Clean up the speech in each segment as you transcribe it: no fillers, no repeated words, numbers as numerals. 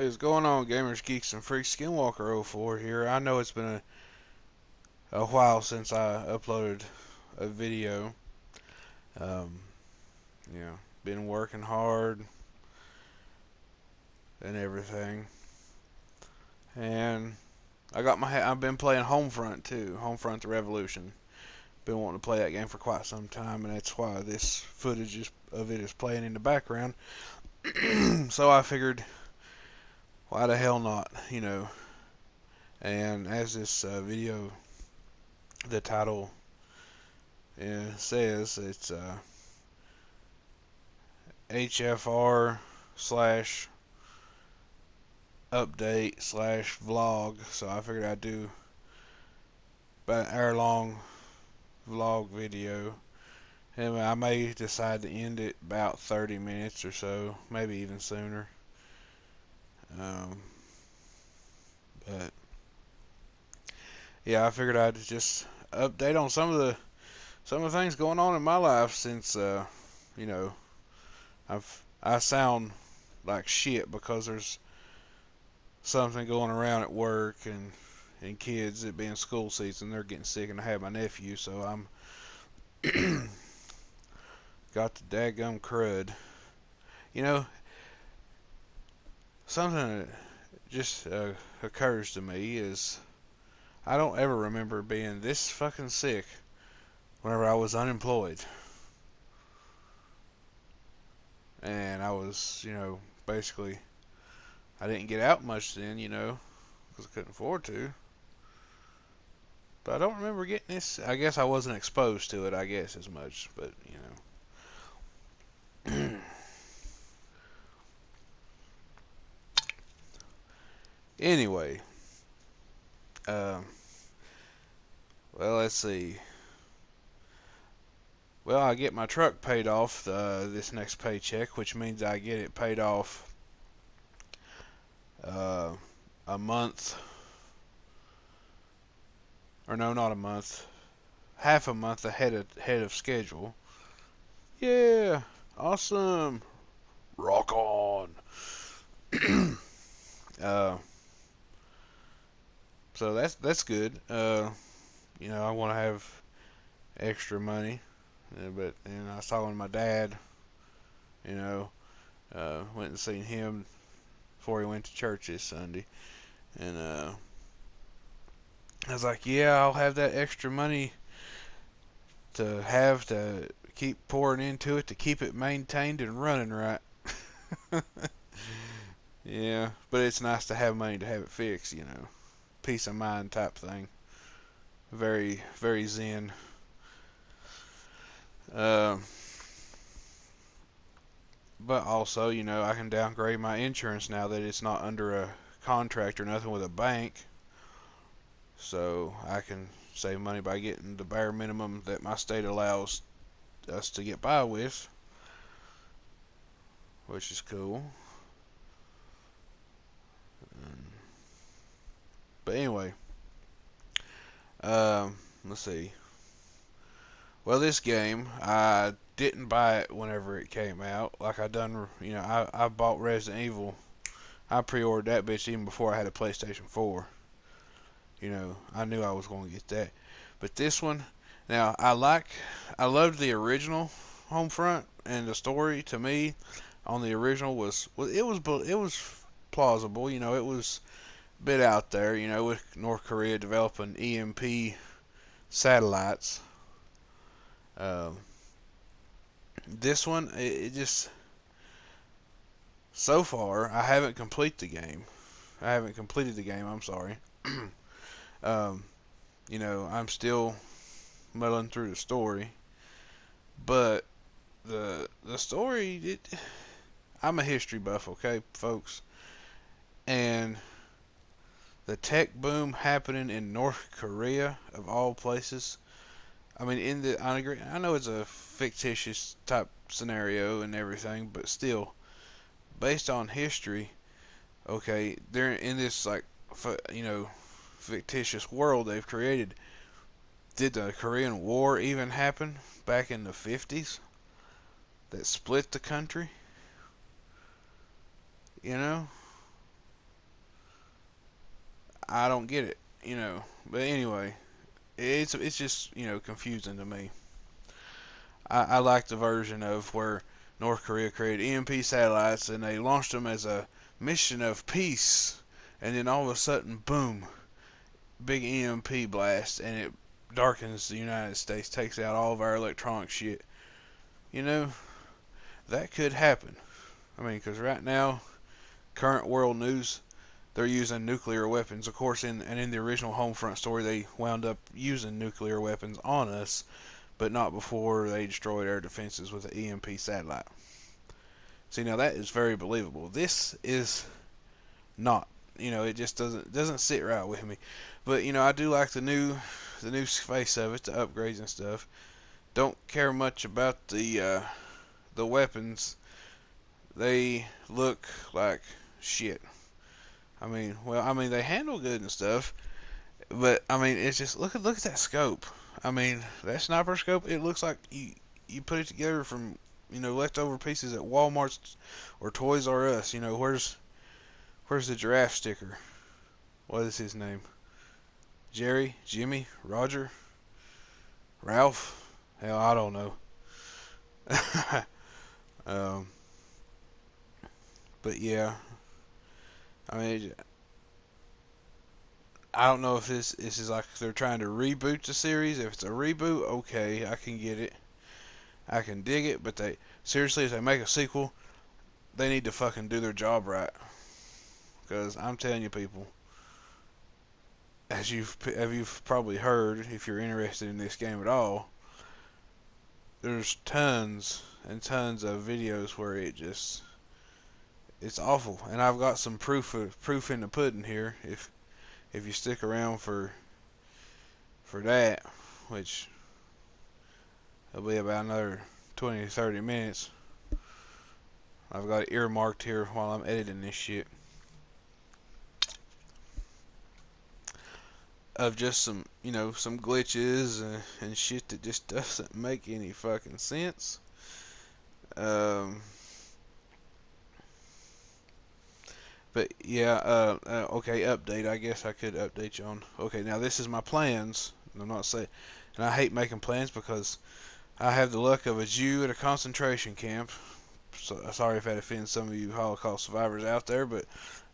What is going on, gamers, geeks, and freaks? Skinwalker04 here. I know it's been a while since I uploaded a video. Um, been working hard and everything. And I've been playing Homefront too, Homefront the Revolution. Been wanting to play that game for quite some time, and that's why this footage of it is playing in the background. So I figured, why the hell not? And as this video, the title says, it's HFR slash update slash vlog. So I figured I'd do about an hour long vlog video. And I may decide to end it about 30 minutes or so, maybe even sooner. Um, but yeah, I figured I'd just update on some of the things going on in my life since you know I sound like shit because there's something going around at work and kids, it being school season, they're getting sick, and I have my nephew, so I'm got the daggum crud. You know, something that just occurs to me is I don't ever remember being this fucking sick whenever I was unemployed. And I was, basically, I didn't get out much then, because I couldn't afford to. But I don't remember getting this. I guess I wasn't exposed to it, I guess, as much. But, Anyway, um, well, let's see. Well, I get my truck paid off this next paycheck, which means I get it paid off uh, a month, or no, not a month, half a month ahead of schedule. Yeah, awesome, rock on. uh, so that's good. I want to have extra money, but I was talking to my dad. Went and seen him before he went to church this Sunday, and I was like, yeah, I'll have that extra money to keep pouring into it to keep it maintained and running right. Yeah, but it's nice to have money to have it fixed. Peace of mind type thing. Very, very zen. Uh, but also, I can downgrade my insurance now that it's not under a contract or nothing with a bank. So I can save money by getting the bare minimum that my state allows us to get by with, which is cool. But anyway, let's see. Well, this game, I didn't buy it whenever it came out. Like I done, I bought Resident Evil. I pre-ordered that bitch even before I had a PlayStation 4. I knew I was going to get that. But this one, now I loved the original Homefront, and the story to me on the original it was plausible. It was a bit out there. With North Korea developing EMP satellites. Um, this one, it just so far I haven't completed the game. I haven't completed the game. I'm sorry. um, I'm still muddling through the story, but the story, I'm a history buff, okay, folks, and the tech boom happening in North Korea of all places. I mean, I agree. I know it's a fictitious type scenario and everything, but still, based on history, okay, they're in this like, fictitious world they've created. Did the Korean War even happen back in the 50s that split the country? You know? I don't get it, But anyway, it's just confusing to me. I like the version of where North Korea created EMP satellites and they launched them as a mission of peace, and then all of a sudden, boom, big EMP blast, and it darkens the United States, takes out all of our electronic shit. You know, that could happen. I mean, because right now, current world news, they're using nuclear weapons. Of course, in the original Homefront story, they wound up using nuclear weapons on us, but not before they destroyed our defenses with an EMP satellite. See, now that is very believable. This is not. It just doesn't sit right with me. But I do like the new face of it, the upgrades and stuff. Don't care much about the weapons. They look like shit. They handle good and stuff, but I mean, it's just look at that scope. I mean, that sniper scope. It looks like you put it together from leftover pieces at Walmart or Toys R Us. Where's the giraffe sticker? What is his name? Jerry, Jimmy, Roger, Ralph? Hell, I don't know. um, but yeah, I mean, I don't know if this is like they're trying to reboot the series. If it's a reboot, okay, I can get it. I can dig it. But they seriously, if they make a sequel, they need to fucking do their job right. Because I'm telling you, people, as you've probably heard, if you're interested in this game at all, there's tons and tons of videos where it's awful. And I've got some proof in the pudding here. If you stick around for that, which it'll be about another 20 to 30 minutes. I've got it earmarked here while I'm editing this shit. Of just some glitches and shit that just doesn't make any fucking sense. Um, but yeah, okay, update. I guess I could update you on. Okay, now this is my plans. I'm not saying, and I hate making plans because I have the luck of a Jew at a concentration camp. So, sorry if that offends some of you Holocaust survivors out there, but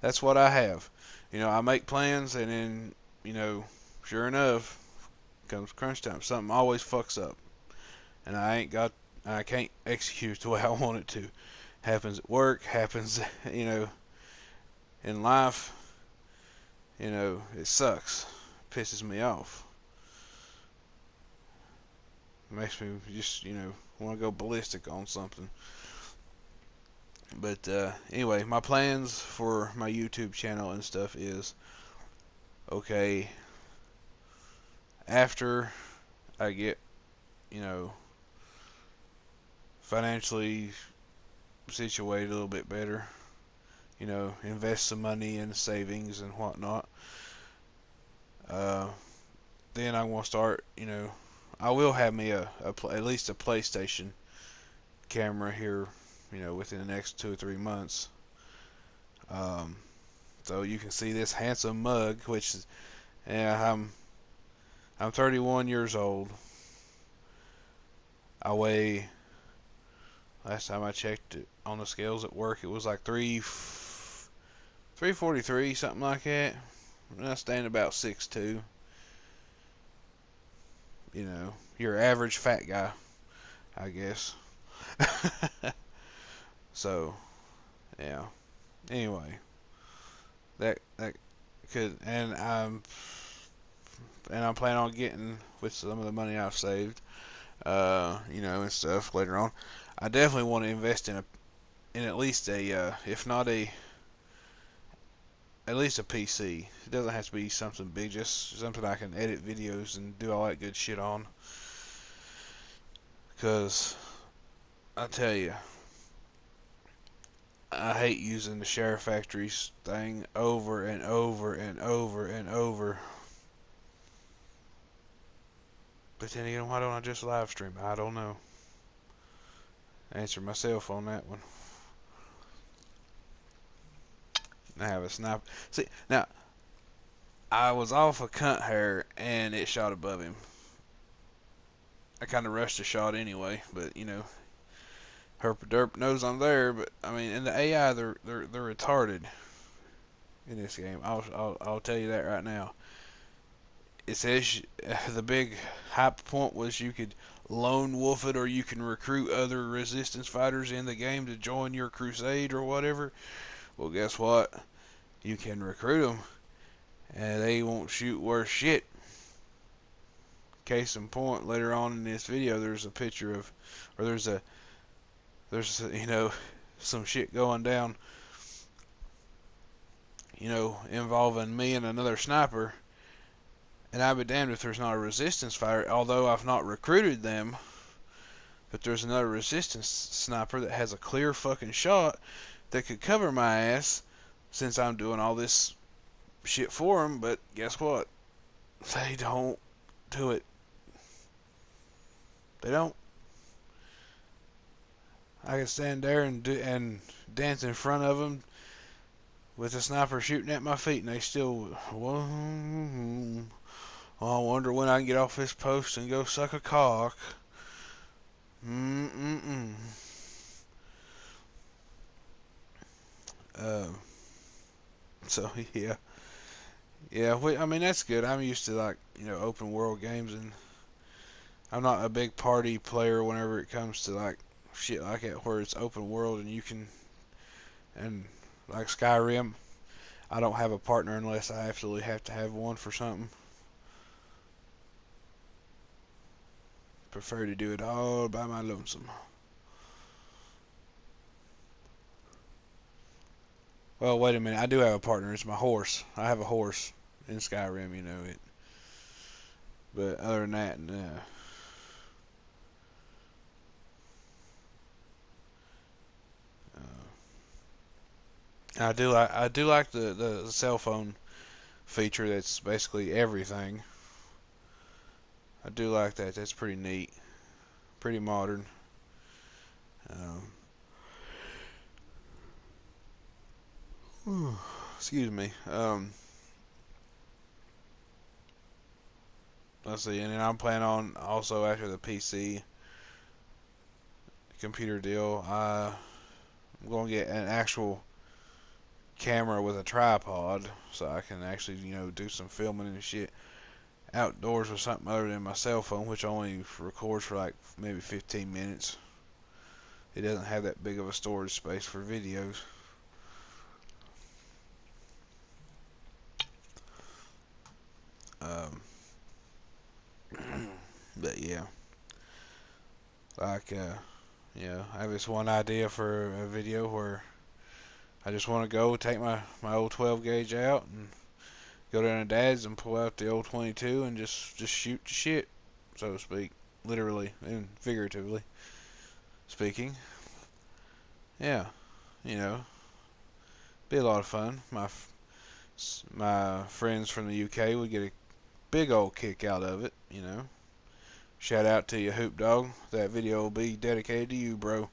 that's what I have. I make plans, and then, sure enough, comes crunch time. Something always fucks up, and I can't execute the way I want it to. Happens at work, happens, in life. It sucks, pisses me off. It makes me just, want to go ballistic on something. But anyway, my plans for my YouTube channel and stuff is, okay, after I get, you know, financially situated a little bit better, invest some money in savings and whatnot, uh, then I want to start, I will have me at least a PlayStation camera here, within the next 2 or 3 months. Um, so you can see this handsome mug, which is, yeah, I'm 31 years old. I weigh, last time I checked it on the scales at work, it was like 343, something like that. And I stand about 6'2". Your average fat guy, I guess. So, yeah. Anyway, that could, and I'm planning on getting with some of the money I've saved, and stuff later on. I definitely want to invest in at least if not at least a PC. It doesn't have to be something big, just something I can edit videos and do all that good shit on. Because I tell you, I hate using the SHAREfactory thing over and over and over and over. But then again, why don't I just live stream? I don't know. Answer myself on that one. I have a sniper. See, now, I was off a cunt hair and it shot above him. I kind of rushed the shot anyway, but you know, herp derp knows I'm there. But I mean, in the AI, they're retarded in this game. I'll tell you that right now. It says the big hype point was you could lone wolf it, or you can recruit other resistance fighters in the game to join your crusade or whatever. Well, guess what? You can recruit them, and they won't shoot worth shit. Case in point, later on in this video, there's a picture of, or there's some shit going down, involving me and another sniper. And I'd be damned if there's not a resistance fighter, although I've not recruited them. But there's another resistance sniper that has a clear fucking shot that could cover my ass since I'm doing all this shit for them. But guess what? They don't do it. They don't. I can stand there and dance in front of them with a sniper shooting at my feet, and they still. Oh, I wonder when I can get off this post and go suck a cock. Mm-mm-mm. Uh, so yeah, yeah. I mean that's good. I'm used to open world games, and I'm not a big party player whenever it comes to like shit like that where it's open world and you can and like Skyrim. I don't have a partner unless I absolutely have to have one for something. Prefer to do it all by my lonesome. Well, wait a minute. I do have a partner. It's my horse. I have a horse in Skyrim, it. But other than that, nah. I do like the cell phone feature. That's basically everything. I do like that. That's pretty neat, pretty modern. Um, excuse me. Let's see, and then I'm planning on also after the PC computer deal. I'm gonna get an actual camera with a tripod so I can actually do some filming and shit outdoors with something other than my cell phone, which only records for like maybe 15 minutes. It doesn't have that big of a storage space for videos. Um, but yeah, like I have this one idea for a video where I just want to go take my old 12 gauge out and go down to Dad's and pull out the old 22 and just shoot the shit, so to speak, literally and figuratively speaking. Yeah, you know, be a lot of fun. My friends from the UK would get a big old kick out of it. Shout out to you, Hoop Dog. That video will be dedicated to you, bro.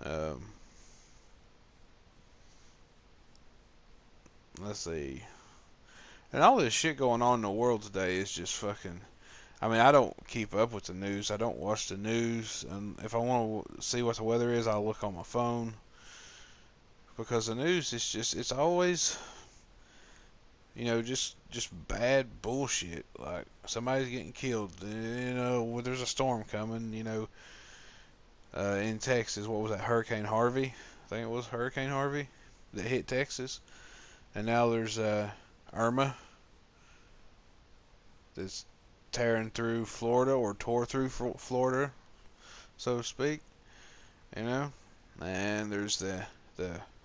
um, let's see. And all this shit going on in the world today is just fucking. I mean, I don't keep up with the news. I don't watch the news. And if I want to see what the weather is, I'll look on my phone. Because the news is it's always, just bad bullshit. Like somebody's getting killed. There's a storm coming. In Texas, what was that? Hurricane Harvey. I think it was Hurricane Harvey that hit Texas. And now there's Irma that's tearing through Florida or tore through Florida, so to speak. You know, and there's the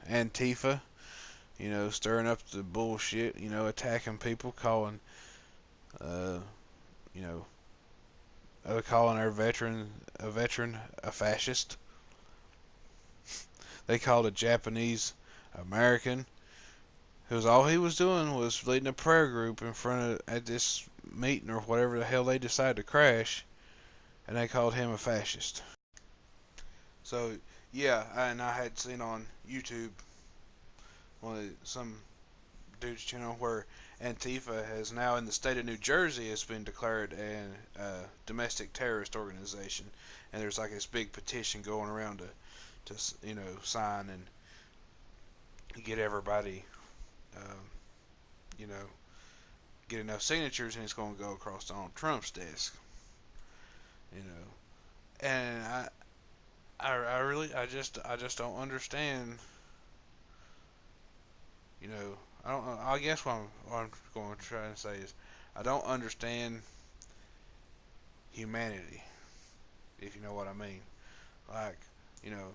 Antifa. Stirring up the bullshit. Attacking people, calling uh, you know, calling our veteran a fascist. They called a Japanese American who's all he was doing was leading a prayer group in front of at this meeting or whatever the hell they decided to crash, and they called him a fascist. So Yeah, and I had seen on YouTube some dude's channel where Antifa has now in the state of New Jersey has been declared a domestic terrorist organization, and there's like this big petition going around to sign and get everybody um, you know get enough signatures, and it's going to go across Donald Trump's desk. You know, and I really I just don't understand. You know, I don't. I guess what I'm going to try and say is I don't understand humanity, if you know what I mean. Like, you know,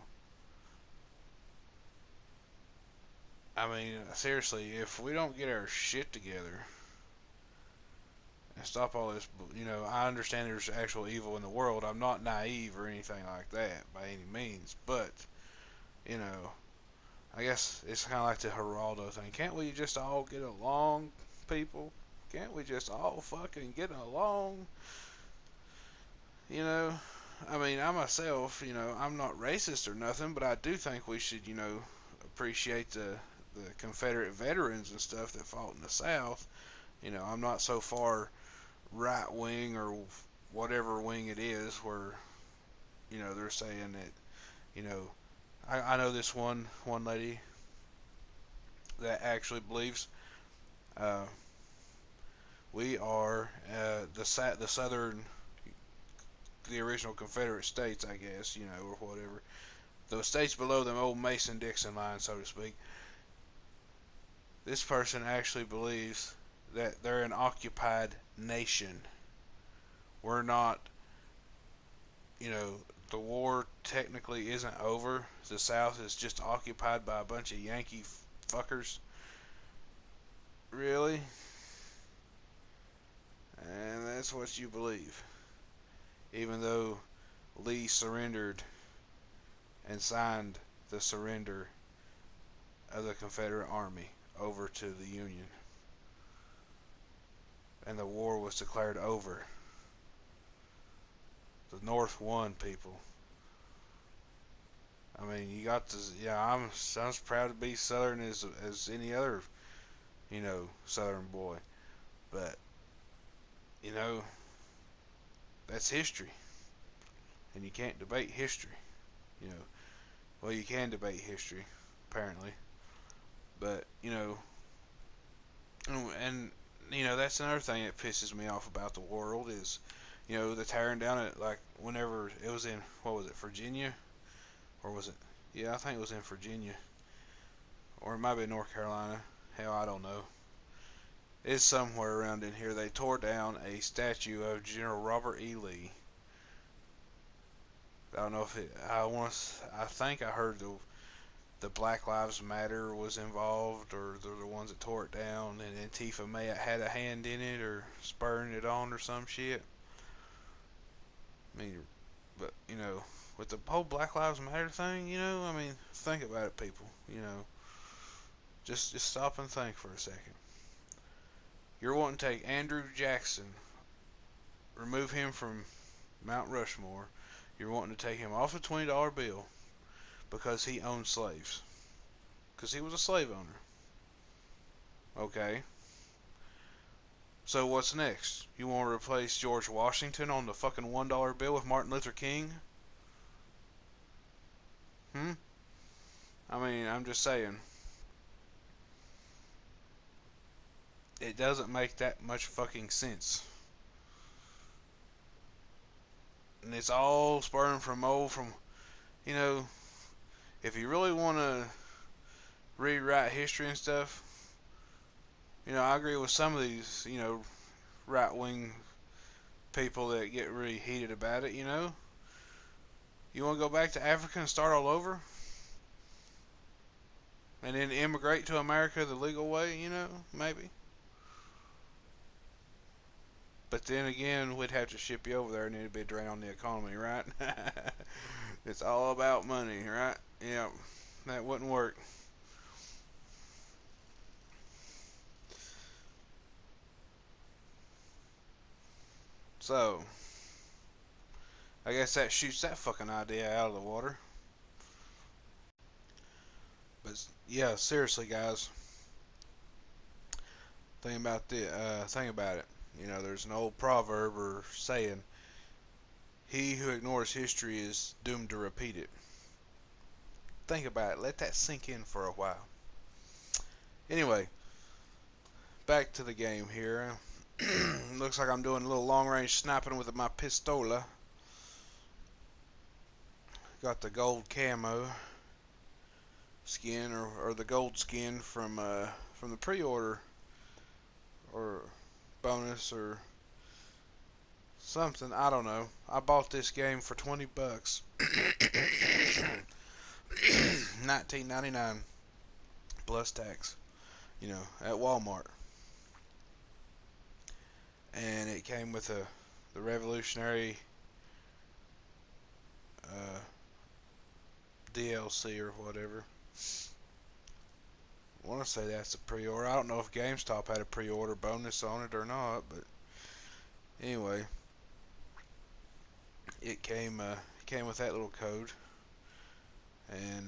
I mean, seriously, if we don't get our shit together and stop all this, I understand there's actual evil in the world. I'm not naive or anything like that by any means, but, you know, I guess it's kind of like the Geraldo thing. Can't we just all get along, people? Can't we just all fucking get along? You know, I mean, I myself, I'm not racist or nothing, but I do think we should, appreciate the Confederate veterans and stuff that fought in the South. I'm not so far right wing or whatever wing it is where, they're saying that, you know, I know this one lady that actually believes uh, we are the southern, the original Confederate states, I guess, or whatever. The states below them old Mason-Dixon line, so to speak. This person actually believes that they're an occupied nation. We're not, the war technically isn't over. The South is just occupied by a bunch of Yankee fuckers. Really? And that's what you believe. Even though Lee surrendered and signed the surrender of the Confederate Army over to the Union. And the war was declared over. The North won, people. I mean, you got to, yeah, I'm as proud to be Southern as any other, Southern boy. But, you know, that's history. And you can't debate history, you know. Well, you can debate history, apparently. But, and that's another thing that pisses me off about the world is, the tearing down it, like, whenever it was in, what was it, Virginia? Or was it, yeah, I think it was in Virginia. Or it might be North Carolina. Hell, I don't know. It's somewhere around in here. They tore down a statue of General Robert E. Lee. I don't know if it, I think I heard the Black Lives Matter was involved, or they're the ones that tore it down, and Antifa may have had a hand in it, or spurring it on, or some shit. I mean, but, with the whole Black Lives Matter thing, I mean, think about it, people, just stop and think for a second. You're wanting to take Andrew Jackson, remove him from Mount Rushmore. You're wanting to take him off a $20 bill because he owned slaves. Because he was a slave owner. Okay. So what's next? You want to replace George Washington on the fucking $1 bill with Martin Luther King? Hmm? I mean, I'm just saying. It doesn't make that much fucking sense. And it's all spurring from, you know, if you really want to rewrite history and stuff, I agree with some of these, right wing people that get really heated about it, You want to go back to Africa and start all over? And then immigrate to America the legal way, maybe? But then again, we'd have to ship you over there and it'd be a drain on the economy, right? It's all about money, right? Yeah, that wouldn't work. So, I guess that shoots that fucking idea out of the water. But yeah, seriously, guys, think about it. You know, there's an old proverb or saying, "He who ignores history is doomed to repeat it." Think about it. Let that sink in for a while. Anyway, back to the game here. Looks like I'm doing a little long-range sniping with my pistola. Got the gold camo skin or the gold skin from the pre-order or bonus or something. I don't know. I bought this game for 20 bucks. 19.99 plus tax, you know, at Walmart. And it came with the revolutionary uh, DLC or whatever. I want to say that's a pre-order. I don't know if GameStop had a pre-order bonus on it or not, but anyway, it came with that little code, and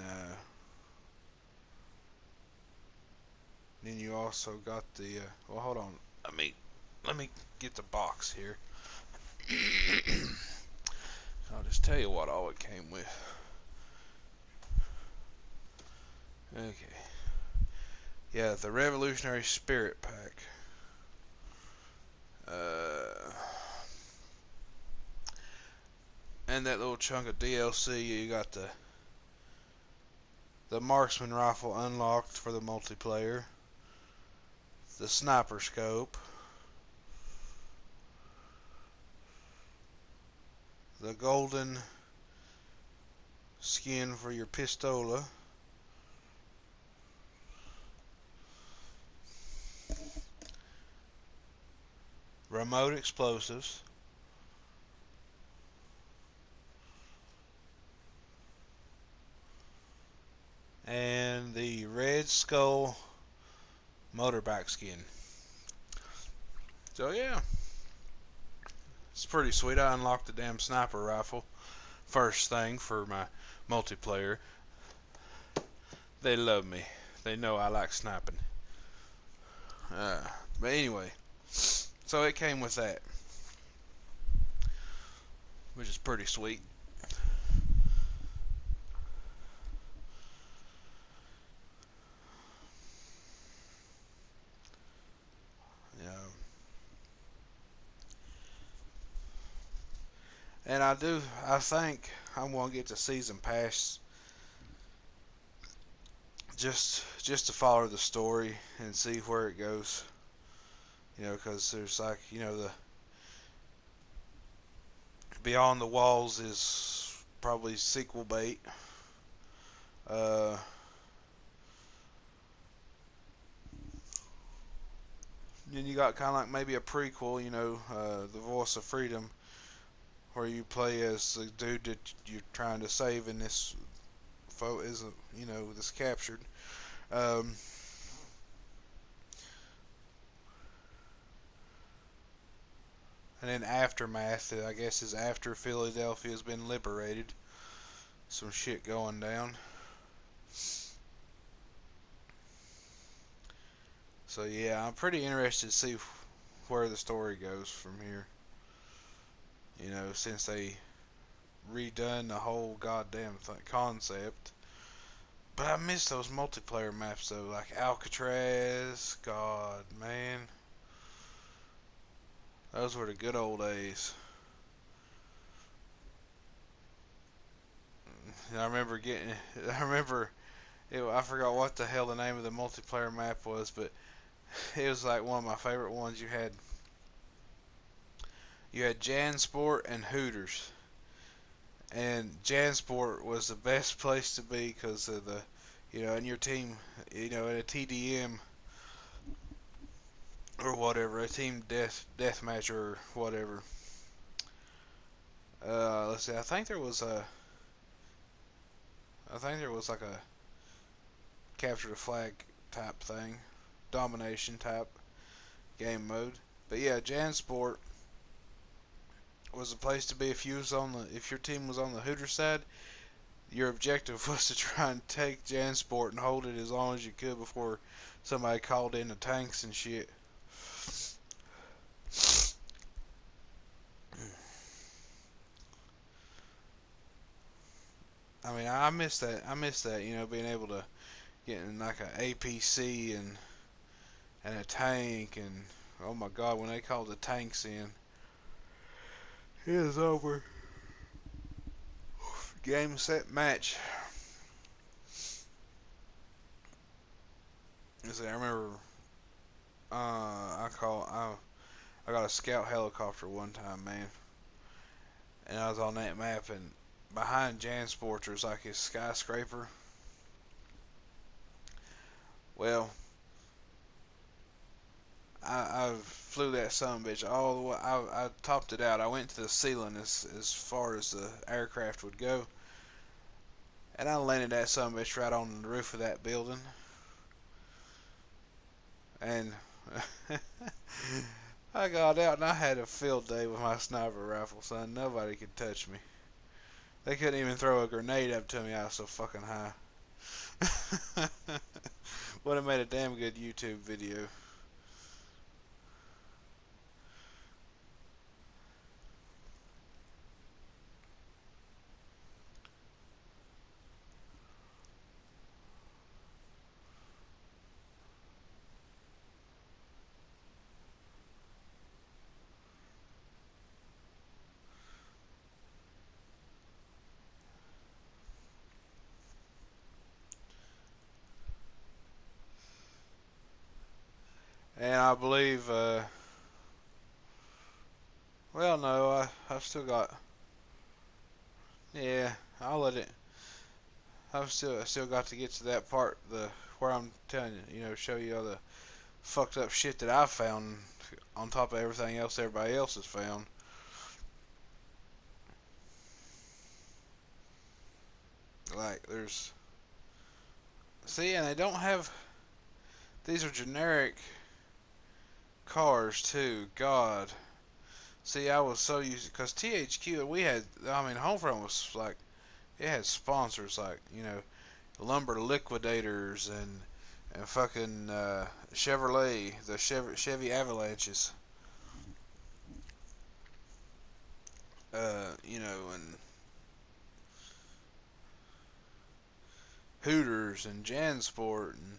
then you also got the well, hold on, let me get the box here. I'll just tell you what all it came with. Okay, yeah, the Revolutionary Spirit Pack. And that little chunk of DLC, you got the marksman rifle unlocked for the multiplayer, the sniper scope, the golden skin for your pistola, remote explosives, and the red skull motorbike skin. So yeah, it's pretty sweet. I unlocked the damn sniper rifle first thing for my multiplayer. They love me. They know I like sniping. Uh, but anyway, so it came with that, which is pretty sweet. Yeah. And I think I'm gonna get the season pass just to follow the story and see where it goes. You know, because there's like, you know, the Beyond the Walls is probably sequel bait. Uh, then you got kind of like maybe a prequel, you know, The Voice of Freedom, where you play as the dude that you're trying to save in this is you know, this captured. Um, and then Aftermath, I guess, is after Philadelphia has been liberated. Some shit going down. So yeah, I'm pretty interested to see where the story goes from here. You know, since they redone the whole goddamn concept. But I miss those multiplayer maps though, like Alcatraz. God, man, those were the good old days. And I remember getting, I remember, I forgot what the hell the name of the multiplayer map was, but it was like one of my favorite ones. You had Jansport and Hooters, and Jansport was the best place to be because of the, you know, in your team, you know, in a TDM or whatever, a team death match or whatever. Let's see. I think there was like a capture the flag type thing, domination type game mode. But yeah, Jansport was the place to be if your team was on the Hooter side. Your objective was to try and take Jansport and hold it as long as you could before somebody called in the tanks and shit. I mean, I miss that. I miss that. You know, being able to get in like a APC and a tank and oh my God, when they called the tanks in, it is over. Game, set, match. I remember. I got a scout helicopter one time, man, and I was on that map, and behind Jansport there's like a skyscraper. Well, I flew that son bitch all the way. I topped it out. I went to the ceiling as far as the aircraft would go, and I landed that son bitch right on the roof of that building. And I got out and I had a field day with my sniper rifle, son. Nobody could touch me. They couldn't even throw a grenade up to me. I was so fucking high. Would have made a damn good YouTube video. And I believe, well, no, I've still got, yeah, I'll let it. I still got to get to that part, where I'm telling you, show you all the fucked up shit that I've found on top of everything else everybody else has found. Like, see, and they don't have, these are generic cars too, God. See, I was so used, because THQ, Homefront was like, it had sponsors like, Lumber Liquidators and fucking Chevrolet, the Chevy Avalanches, and Hooters and Jansport and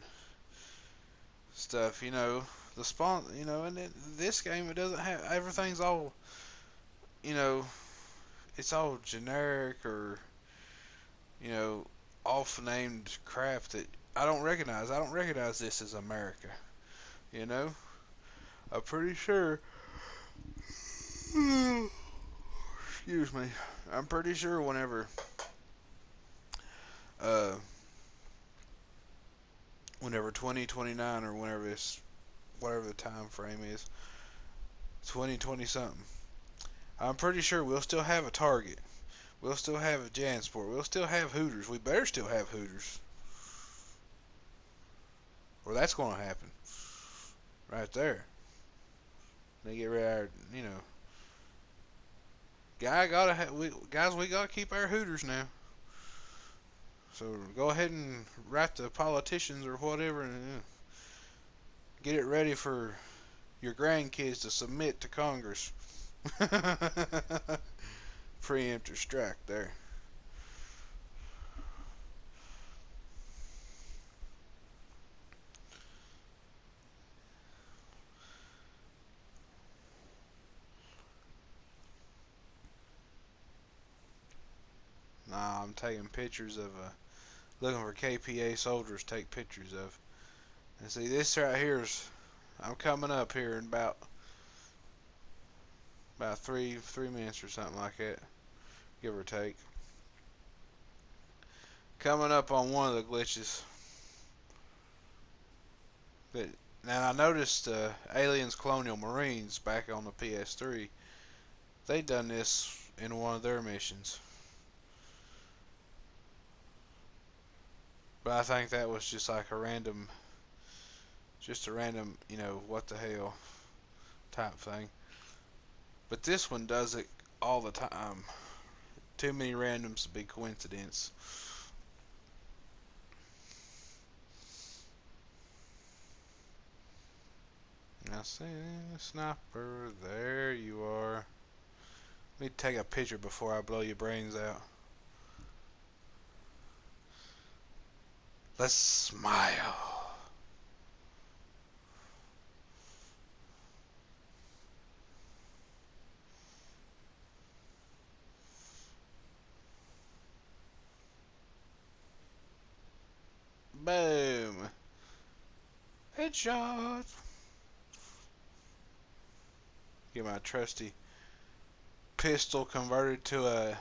stuff, the and this game, it doesn't have, everything's all, you know, it's all generic or, you know, off-named crap that I don't recognize. I don't recognize this as America, you know? I'm pretty sure, excuse me, I'm pretty sure uh, whenever 2029 or whatever the time frame is, 2020 something, I'm pretty sure we'll still have a Target. We'll still have a Jansport. We'll still have Hooters. We better still have Hooters. Or that's going to happen. Right there. They get rid of our, guys, we gotta keep our Hooters now. So go ahead and write the politicians or whatever and get it ready for your grandkids to submit to Congress. Preemptive strike there. Nah, I'm taking pictures of looking for KPA soldiers to take pictures of. And see, this right here is, I'm coming up here in about three minutes or something like that, give or take. Coming up on one of the glitches. But now I noticed Aliens Colonial Marines back on the PS3. They done this in one of their missions. But I think that was just like just a random, what the hell type thing. But this one does it all the time. too many randoms to be coincidence. I see the sniper. There you are. Let me take a picture before I blow your brains out. Let's smile. Boom. Headshot. Get my trusty pistol converted to a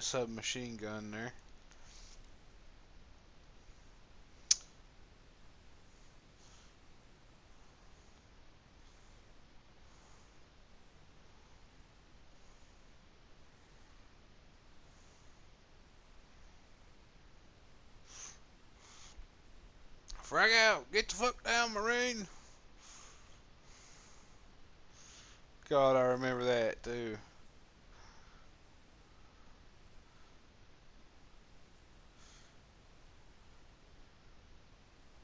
submachine gun there. Frag out! Get the fuck down, Marine! God, I remember that too.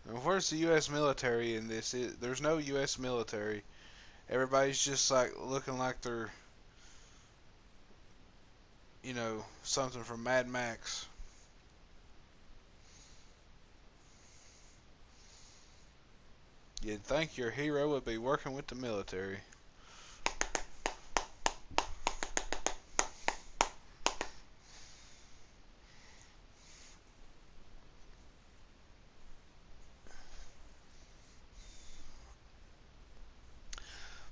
And where's the U.S. military in this? There's no U.S. military. Everybody's just like looking like they're, something from Mad Max. You'd think your hero would be working with the military.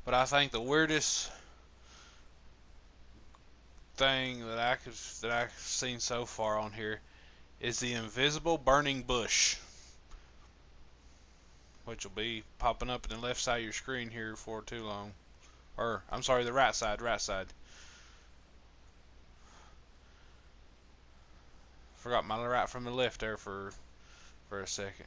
But I think the weirdest thing that I've seen so far on here is the invisible burning bush, which will be popping up in the left side of your screen here for too long. Or I'm sorry, the right side, right side. Forgot my right from the left there for a second.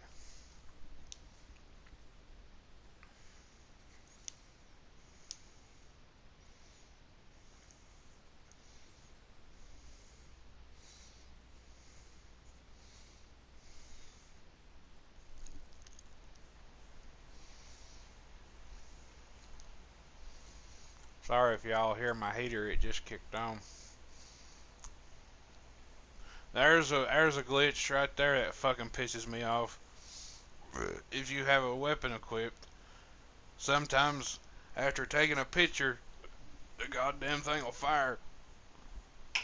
Sorry if y'all hear my heater, it just kicked on. There's a glitch right there that fucking pisses me off. If you have a weapon equipped, sometimes after taking a picture, the goddamn thing will fire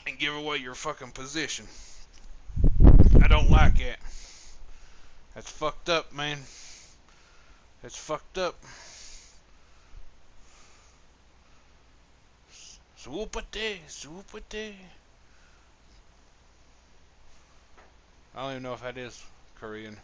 and give away your fucking position. I don't like it. That's fucked up, man. That's fucked up. Swoopity, swoopity. I don't even know if that is Korean.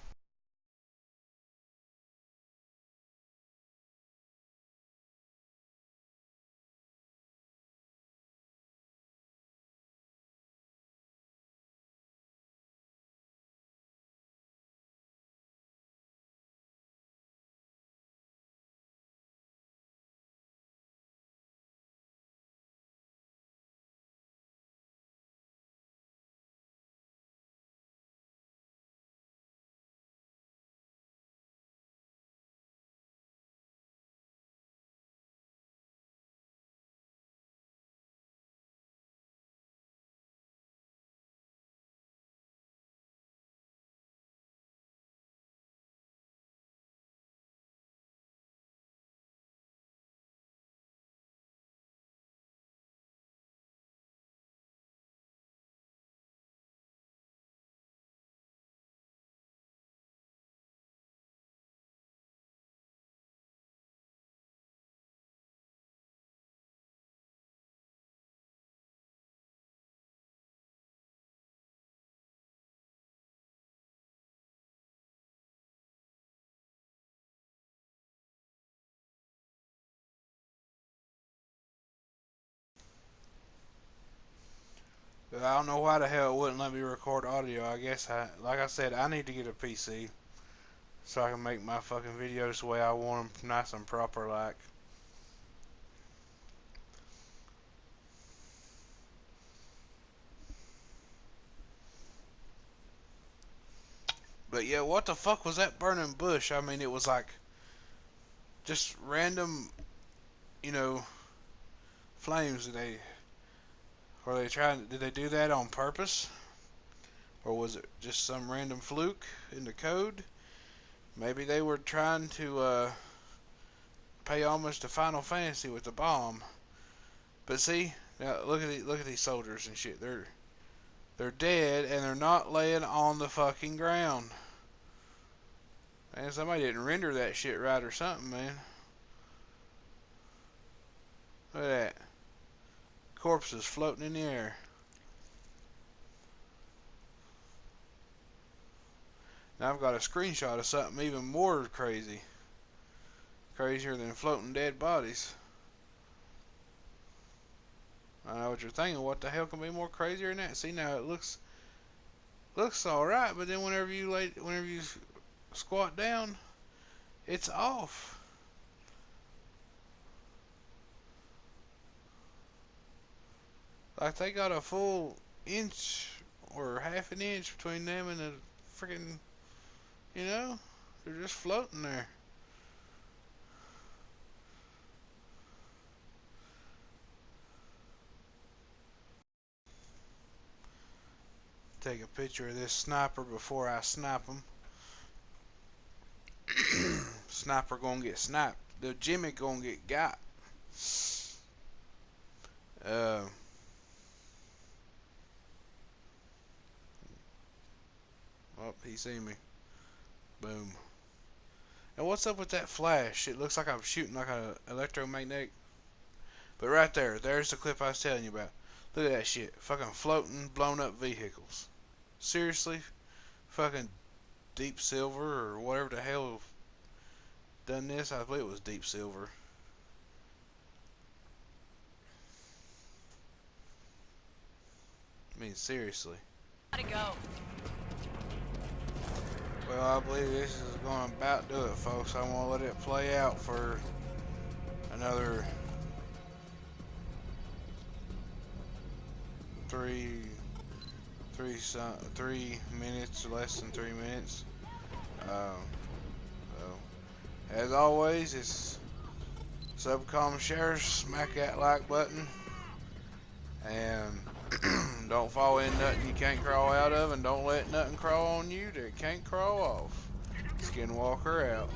I don't know why the hell it wouldn't let me record audio. I guess like I said, I need to get a PC. so I can make my fucking videos the way I want them, nice and proper like. But yeah, what the fuck was that burning bush? I mean, it was like just random, you know, flames. Were they trying? Did they do that on purpose, or was it just some random fluke in the code? Maybe they were trying to pay homage to Final Fantasy with the bomb. But see, now look at these soldiers and shit. They're dead and they're not laying on the fucking ground. Man, somebody didn't render that shit right or something, man. Look at that. Corpses floating in the air. Now I've got a screenshot of something even more crazy. Crazier than floating dead bodies. I know what you're thinking. What the hell can be more crazier than that? See, now it looks alright, but then whenever you squat down, it's off. Like they got a full inch or half an inch between them and the freaking, you know, they're just floating there. Take a picture of this sniper before I snipe him. Sniper gonna get sniped. The Jimmy gonna get got. Uh, oh, he see me. Boom. And what's up with that flash? It looks like I'm shooting like an electromagnetic. But right there, there's the clip I was telling you about. Look at that shit. Fucking floating, blown up vehicles. Seriously? Fucking Deep Silver or whatever the hell done this? I believe it was Deep Silver. I mean, seriously. Gotta go. Well, I believe this is going to about do it, folks. I want to let it play out for another three minutes, less than 3 minutes. So, as always, it's subcom shares. Smack that like button, and don't fall in nothing you can't crawl out of, and don't let nothing crawl on you that can't crawl off. Skinwalker out.